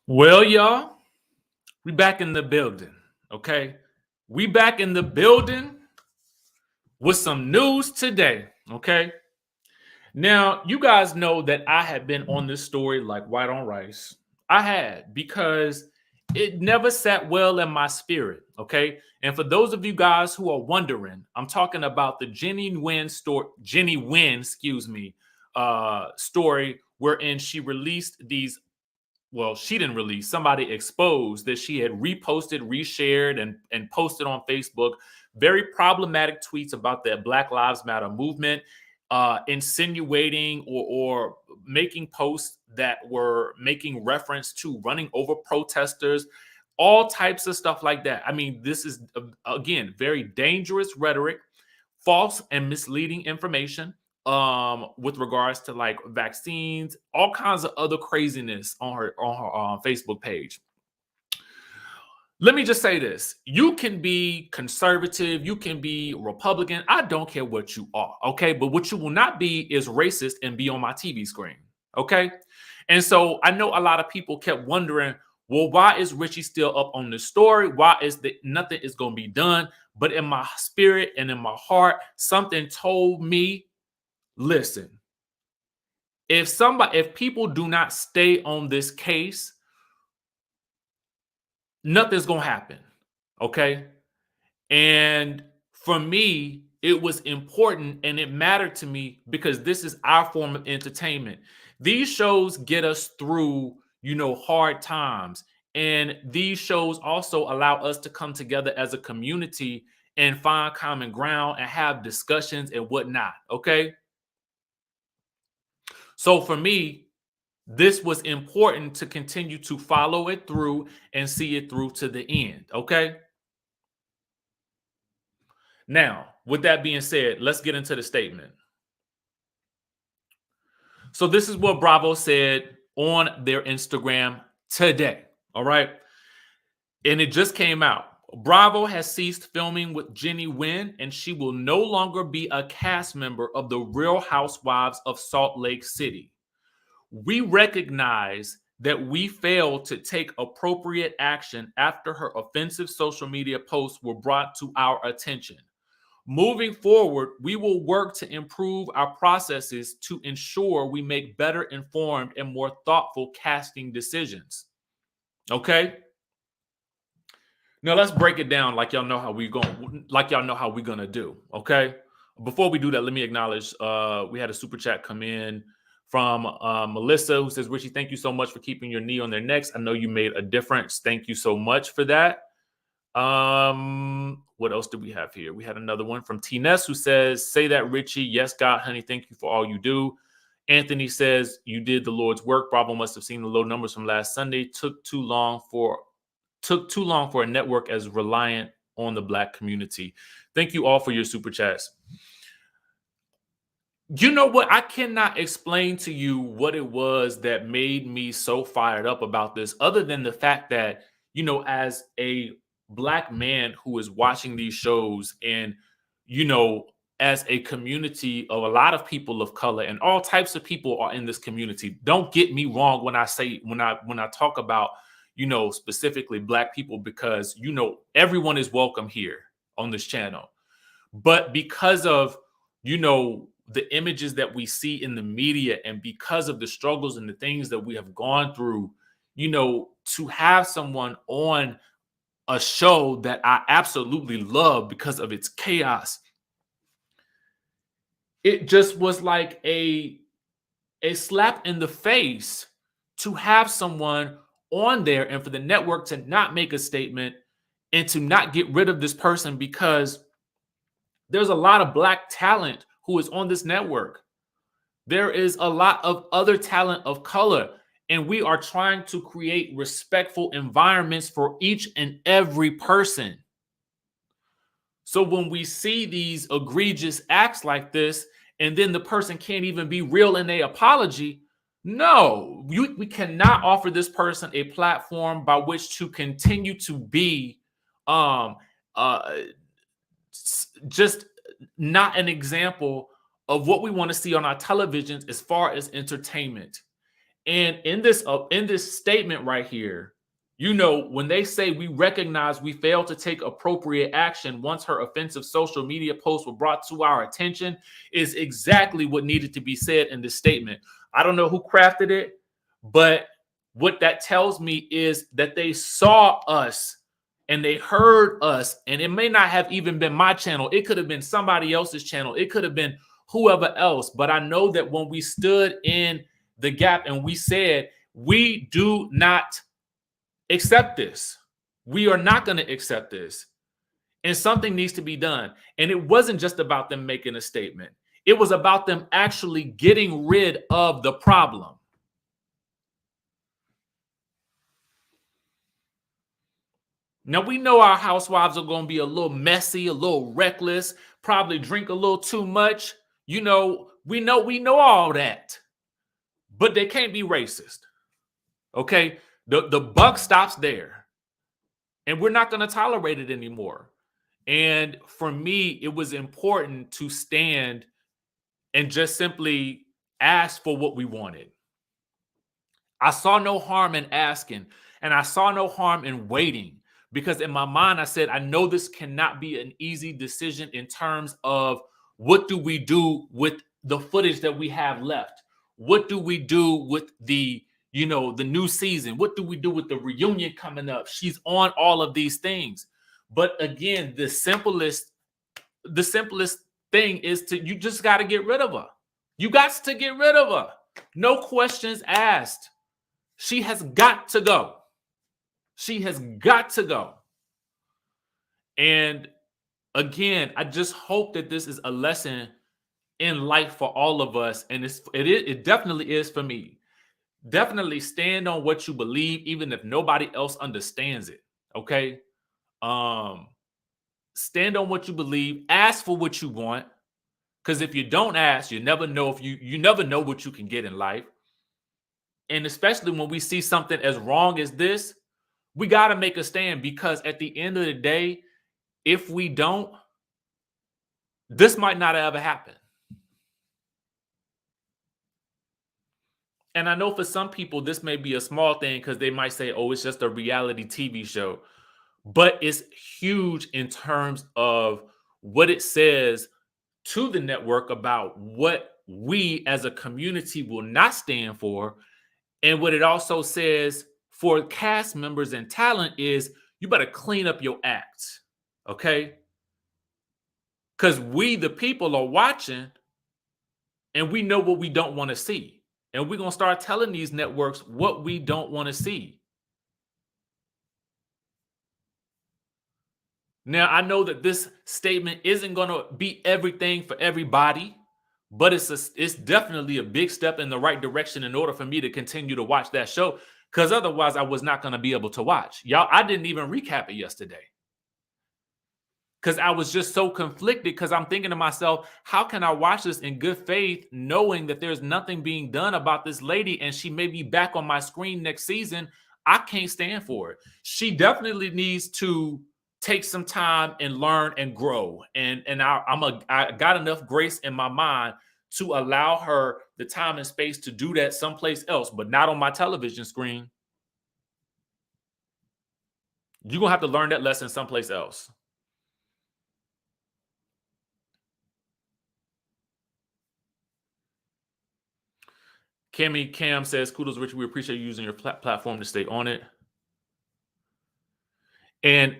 Well, y'all, we back in the building, okay? We back in the building with some news today, okay? Now, you guys know that I had been on this story like white on rice. I had because it never sat well in my spirit, okay? And for those of you guys who are wondering, I'm talking about the Jennie Nguyen, story wherein she released these well, she didn't release, somebody exposed that she had reposted, reshared, and posted on Facebook very problematic tweets about the Black Lives Matter movement, insinuating or making posts that were making reference to running over protesters, all types of stuff like that. I mean, this is, again, very dangerous rhetoric, false and misleading information with regards to like vaccines, all kinds of other craziness on her Facebook page. Let me just say this. You can be conservative, you can be Republican. I don't care what you are, okay? But what you will not be is racist and be on my TV screen, okay? And so I know a lot of people kept wondering, well, why is Richie still up on this story? Why is that nothing is going to be done? But in my spirit and in my heart, something told me, listen, if people do not stay on this case, nothing's going to happen, okay? And for me, it was important and it mattered to me because this is our form of entertainment. These shows get us through, hard times. And these shows also allow us to come together as a community and find common ground and have discussions and whatnot. Okay. So for me, this was important to continue to follow it through and see it through to the end. Okay. Now, with that being said, let's get into the statement. So, this is what Bravo said on their Instagram today. All right. And it just came out. Bravo has ceased filming with Jennie Nguyen, and she will no longer be a cast member of The Real Housewives of Salt Lake City. We recognize that we failed to take appropriate action after her offensive social media posts were brought to our attention. Moving forward, we will work to improve our processes to ensure we make better informed and more thoughtful casting decisions. Okay? Now let's break it down like y'all know how we're going to do, okay? Before we do that, let me acknowledge we had a super chat come in from Melissa who says, Richie, thank you so much for keeping your knee on their necks. I know you made a difference. Thank you so much for that. What else do we have here? We had another one from T Ness who says, say that, Richie. Yes, God, honey, thank you for all you do. Anthony says, you did the Lord's work. Bravo must have seen the low numbers from last Sunday. Took too long for a network as reliant on the Black community. Thank you all for your super chats. You know what? I cannot explain to you what it was that made me so fired up about this, other than the fact that, as a Black man who is watching these shows and, as a community of a lot of people of color and all types of people are in this community. Don't get me wrong when I talk about, specifically Black people, because, everyone is welcome here on this channel. But because of, the images that we see in the media and because of the struggles and the things that we have gone through, to have someone on a show that I absolutely love because of its chaos, it just was like a slap in the face to have someone on there and for the network to not make a statement and to not get rid of this person, because there's a lot of Black talent who is on this network. There is a lot of other talent of color, and we are trying to create respectful environments for each and every person. So when we see these egregious acts like this, and then the person can't even be real in their apology, no, we cannot offer this person a platform by which to continue to be just not an example of what we want to see on our televisions as far as entertainment. And in this statement right here, when they say we recognize we failed to take appropriate action once her offensive social media posts were brought to our attention, is exactly what needed to be said in this statement. I don't know who crafted it, but what that tells me is that they saw us and they heard us, and it may not have even been my channel. It could have been somebody else's channel. It could have been whoever else. But I know that when we stood in the gap and we said, we do not accept this. We are not going to accept this. And something needs to be done. And it wasn't just about them making a statement. It was about them actually getting rid of the problem. Now, we know our housewives are going to be a little messy, a little reckless, probably drink a little too much. We know all that. But they can't be racist. Okay? The buck stops there. And we're not going to tolerate it anymore. And for me, it was important to stand and just simply ask for what we wanted. I saw no harm in asking, and I saw no harm in waiting, because in my mind, I said, I know this cannot be an easy decision in terms of what do we do with the footage that we have left? What do we do with the new season? What do we do with the reunion coming up? She's on all of these things. But again, the simplest thing is you just got to get rid of her. You got to get rid of her. No questions asked. She has got to go. She has got to go. And again, I just hope that this is a lesson in life for all of us. And it definitely is for me. Definitely stand on what you believe, even if nobody else understands it. Okay. Stand on what you believe. Ask for what you want. Because if you don't ask, you never know if you never know what you can get in life. And especially when we see something as wrong as this, we got to make a stand, because at the end of the day, if we don't, this might not ever happen. And I know for some people, this may be a small thing because they might say, oh, it's just a reality TV show. But it's huge in terms of what it says to the network about what we as a community will not stand for. And what it also says for cast members and talent is you better clean up your act. Okay? Because we, the people, are watching, and we know what we don't want to see. And we're going to start telling these networks what we don't want to see. Now, I know that this statement isn't going to be everything for everybody, but it's definitely a big step in the right direction in order for me to continue to watch that show, because otherwise I was not going to be able to watch. Y'all, I didn't even recap it yesterday because I was just so conflicted, because I'm thinking to myself, how can I watch this in good faith knowing that there's nothing being done about this lady and she may be back on my screen next season? I can't stand for it. She definitely needs to take some time and learn and grow. And I got enough grace in my mind to allow her the time and space to do that someplace else, but not on my television screen. You're going to have to learn that lesson someplace else. Cam says, kudos, Richie. We appreciate you using your platform to stay on it. And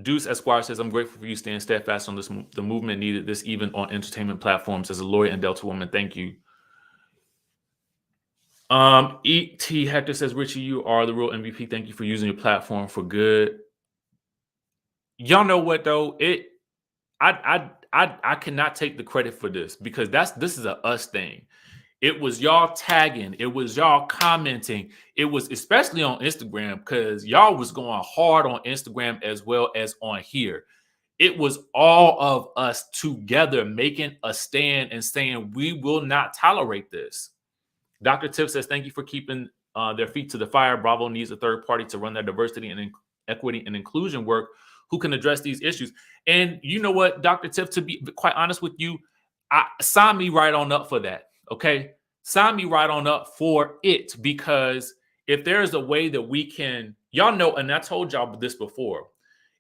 Deuce Esquire says, I'm grateful for you staying steadfast on this. The movement needed this even on entertainment platforms. As a lawyer and Delta woman, thank you. E.T. Hector says, Richie, you are the real MVP. Thank you for using your platform for good. Y'all know what, though? I cannot take the credit for this, because this is a us thing. It was y'all tagging. It was y'all commenting. It was especially on Instagram, because y'all was going hard on Instagram as well as on here. It was all of us together making a stand and saying we will not tolerate this. Dr. Tiff says, thank you for keeping their feet to the fire. Bravo needs a third party to run their diversity and equity and inclusion work who can address these issues. And you know what, Dr. Tiff, to be quite honest with you, sign me right on up for that. Okay. sign me right on up for it, because if there is a way that we can, y'all know, and I told y'all this before,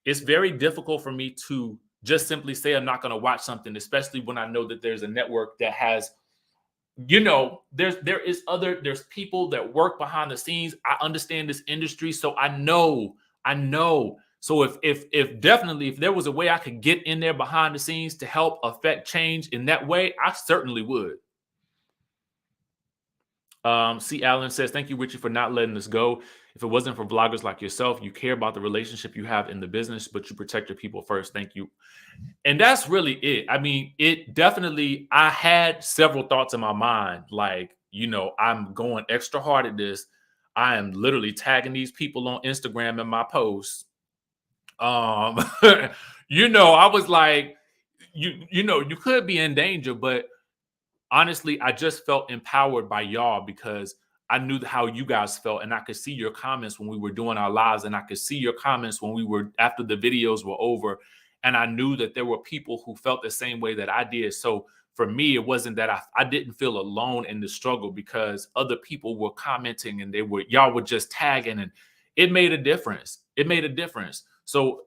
it's very difficult for me to just simply say I'm not going to watch something, especially when I know that there's a network that has, there's people that work behind the scenes. I understand this industry, so I know. So if definitely, if there was a way I could get in there behind the scenes to help affect change in that way, I certainly would. C. Allen says, thank you, Richie, for not letting us go. If it wasn't for vloggers like yourself, you care about the relationship you have in the business, but you protect your people first. Thank you. And that's really it. I mean, it definitely, I had several thoughts in my mind, like, I'm going extra hard at this. I am literally tagging these people on Instagram in my posts. I was like, you could be in danger, but honestly, I just felt empowered by y'all, because I knew how you guys felt, and I could see your comments when we were doing our lives, and I could see your comments when we were, after the videos were over, and I knew that there were people who felt the same way that I did. So for me, it wasn't that I didn't feel alone in the struggle, because other people were commenting, and y'all were just tagging, and it made a difference. It made a difference. So,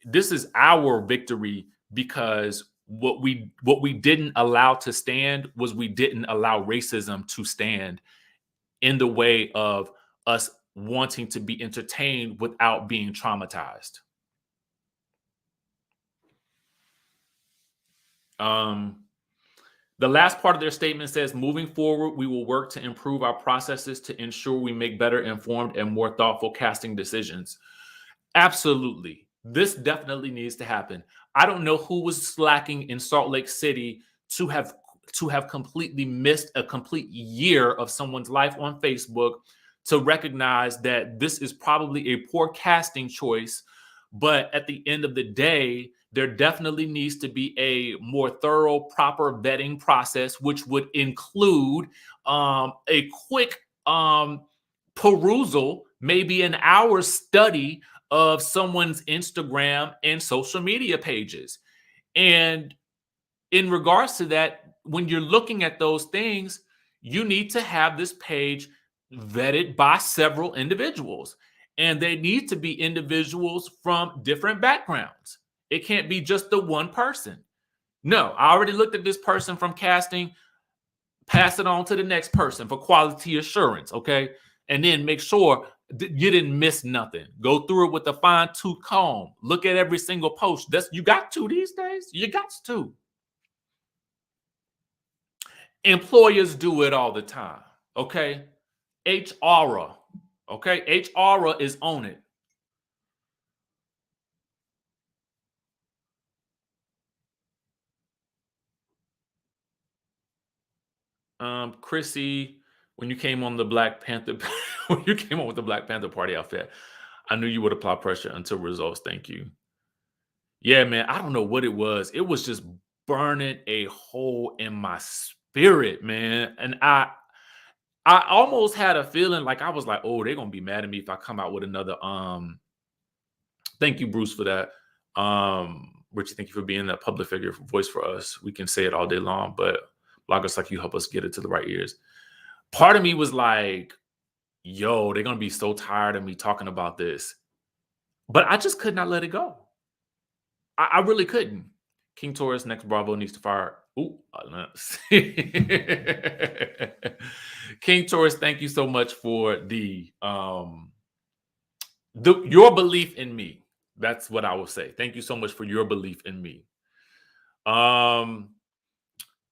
this is our victory, because what we didn't allow to stand was, we didn't allow racism to stand in the way of us wanting to be entertained without being traumatized. The last part of their statement says, moving forward, we will work to improve our processes to ensure we make better informed and more thoughtful casting decisions. Absolutely. This definitely needs to happen. I don't know who was slacking in Salt Lake City to have completely missed a complete year of someone's life on Facebook, to recognize that this is probably a poor casting choice. But at the end of the day, there definitely needs to be a more thorough, proper vetting process, which would include a quick perusal, maybe an hour study of someone's Instagram and social media pages. And in regards to that, when you're looking at those things, you need to have this page vetted by several individuals. And they need to be individuals from different backgrounds. It can't be just the one person. No, I already looked at this person from casting, pass it on to the next person for quality assurance, okay? And then make sure you didn't miss nothing. Go through it with a fine-tooth comb. Look at every single post. You got to these days. You got to. Employers do it all the time, okay? HR, okay? HR is on it. Chrissy, when you came on the Black Panther, when you came on with the Black Panther party outfit, I knew you would apply pressure until results. Thank you. Yeah, man, I don't know what it was. It was just burning a hole in my spirit, man. And I almost had a feeling like, I was like, oh, they're gonna be mad at me if I come out with another thank you, Bruce, for that. Richie, thank you for being that public figure voice for us. We can say it all day long, but bloggers like you help us get it to the right ears. Part of me was like, yo, they're gonna be so tired of me talking about this. But I just could not let it go. I really couldn't. King Taurus, next Bravo needs to fire. Ooh, King Taurus, thank you so much for your belief in me. That's what I will say. Thank you so much for your belief in me.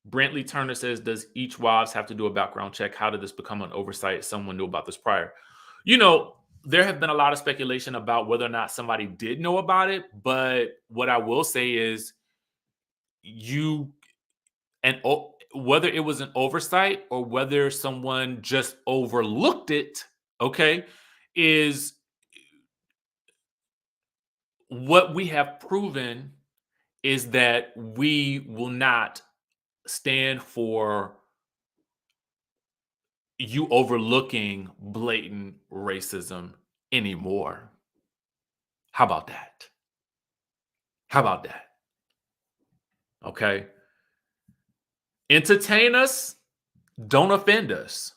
Brantley Turner says, does each wives have to do a background check? How did this become an oversight? Someone knew about this prior. There have been a lot of speculation about whether or not somebody did know about it. But what I will say is, whether it was an oversight or whether someone just overlooked it, okay, is what we have proven is that we will not stand for you overlooking blatant racism anymore. How about that? How about that? Okay. Entertain us, Don't offend us.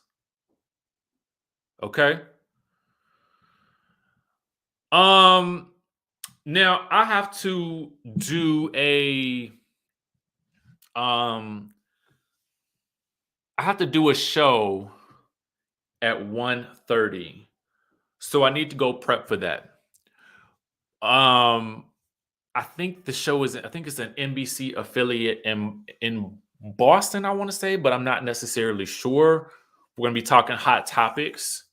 Okay. Now I have to do um a show at 1:30. So I need to go prep for that. Um I think I think it's an NBC affiliate in Boston, I want to say, but I'm not necessarily sure. We're gonna be talking hot topics.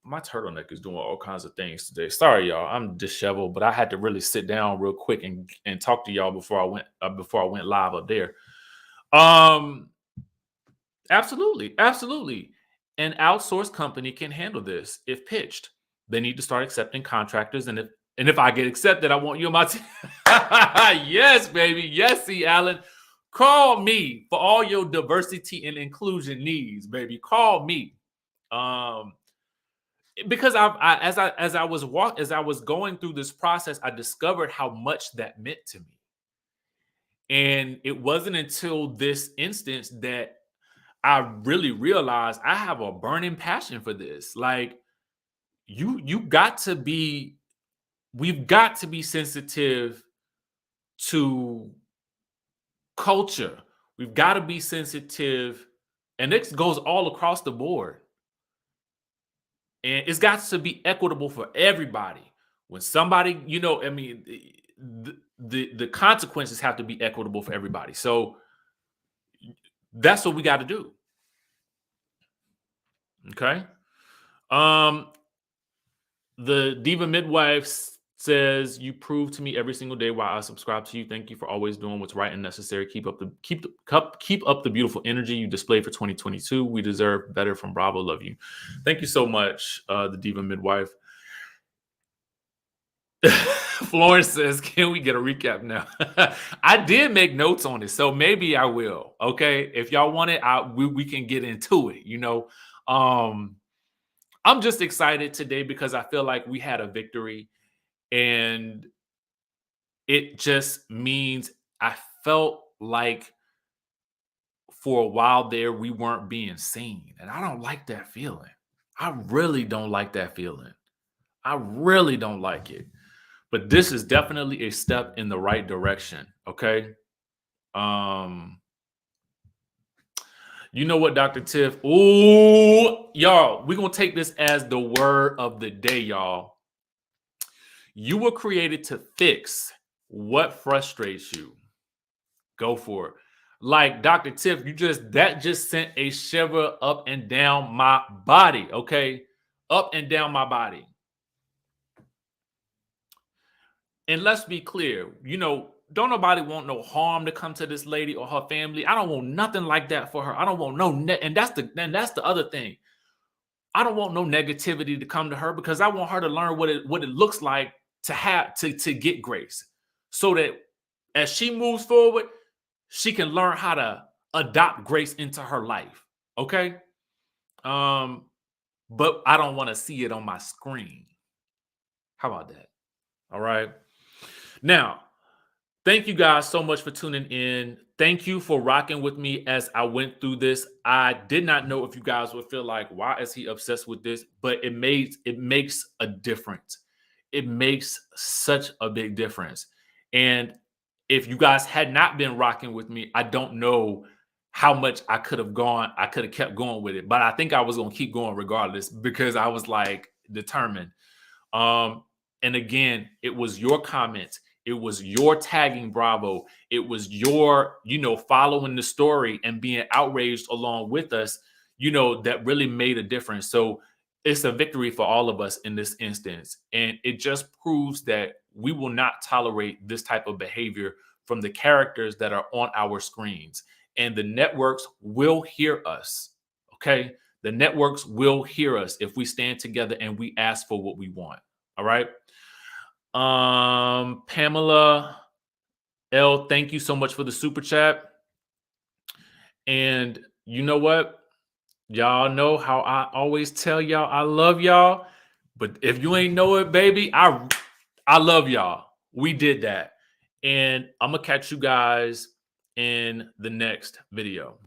My turtleneck is doing all kinds of things today. Sorry, y'all. I'm disheveled, but I had to really sit down real quick and talk to y'all before I went live up there. Um, Absolutely, absolutely. An outsourced company can handle this if pitched. They need to start accepting contractors, and if I get accepted, I want you on my team. Yes, baby. Yes, C. Allen. Call me for all your diversity and inclusion needs, baby. Call me. Um, because as I was going through this process, I discovered how much that meant to me. And it wasn't until this instance that I really realized I have a burning passion for this. Like you got to be we've got to be sensitive to culture. We've got to be sensitive, and this goes all across the board. And it's got to be equitable for everybody. When somebody, I mean, the consequences have to be equitable for everybody. So that's what we got to do. Okay. Um, the Diva Midwife says, "You prove to me every single day why I subscribe to you. Thank you for always doing what's right and necessary. Keep up the beautiful energy you displayed for 2022. We deserve better from Bravo. Love you." Thank you so much, the Diva Midwife. Florence says, "Can we get a recap now?" I did make notes on it, so maybe I will. Okay, if y'all want it, we can get into it. I'm just excited today because I feel like we had a victory, and it just means I felt like for a while there we weren't being seen, and I don't like that feeling. I really don't like that feeling. I really don't like it. But this is definitely a step in the right direction. Okay. Um, you know what, Dr. Tiff? Ooh, y'all, we're gonna take this as the word of the day, y'all. You were created to fix what frustrates you. Go for it. Like Dr. Tiff, that just sent a shiver up and down my body. Okay. Up and down my body. And let's be clear, don't nobody want no harm to come to this lady or her family. I don't want nothing like that for her. I don't want and that's the other thing. I don't want no negativity to come to her because I want her to learn what it looks like to have to get grace, so that as she moves forward, she can learn how to adopt grace into her life. Okay. But I don't want to see it on my screen. How about that? All right. Now, thank you guys so much for tuning in. Thank you for rocking with me as I went through this. I did not know if you guys would feel like, why is he obsessed with this? But it makes a difference. It makes such a big difference. And if you guys had not been rocking with me, I don't know how much I could have kept going with it. But I think I was gonna keep going regardless because I was like determined. And again, it was your comments. It was your tagging Bravo. It was your, following the story and being outraged along with us, that really made a difference. So it's a victory for all of us in this instance. And it just proves that we will not tolerate this type of behavior from the characters that are on our screens. And the networks will hear us. Okay. The networks will hear us if we stand together and we ask for what we want. All right. Pamela L, thank you so much for the super chat. And you know what? Y'all know how I always tell y'all I love y'all. But if you ain't know it, baby, I love y'all. We did that. And I'm gonna catch you guys in the next video.